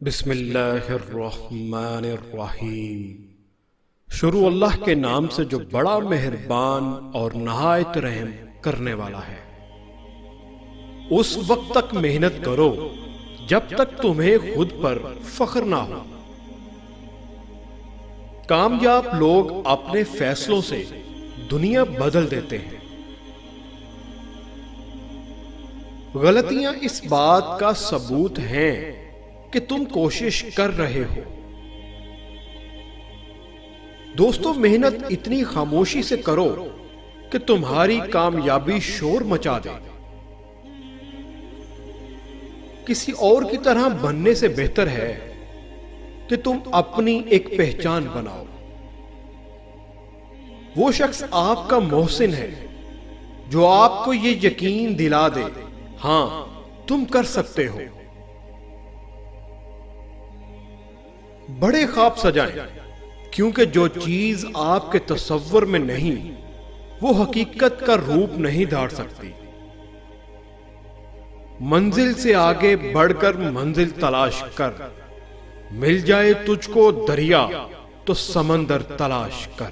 बिस्मिल्लाहिर्रहमानिर्रहीम। शुरू अल्लाह के नाम से जो बड़ा मेहरबान और नहायत रहम करने वाला है। उस वक्त तक मेहनत करो जब तक तुम्हें खुद पर फख्र ना हो। कामयाब लोग अपने फैसलों से दुनिया बदल देते हैं। गलतियां इस बात का सबूत हैं कि तुम कोशिश कर रहे हो। दोस्तों, मेहनत इतनी खामोशी से करो कि तुम्हारी कामयाबी शोर मचा दे। किसी और की तरह बनने से बेहतर है कि तुम अपनी एक पहचान बनाओ। वो शख्स आपका मोहसिन है जो आपको ये यकीन दिला दे, हां तुम कर सकते हो। बड़े ख्वाब सजाएं, क्योंकि जो चीज आपके तसव्वुर में नहीं, वो हकीकत का रूप नहीं धार सकती। मंजिल से आगे बढ़कर मंजिल तलाश कर, मिल जाए तुझको दरिया तो समंदर तलाश कर।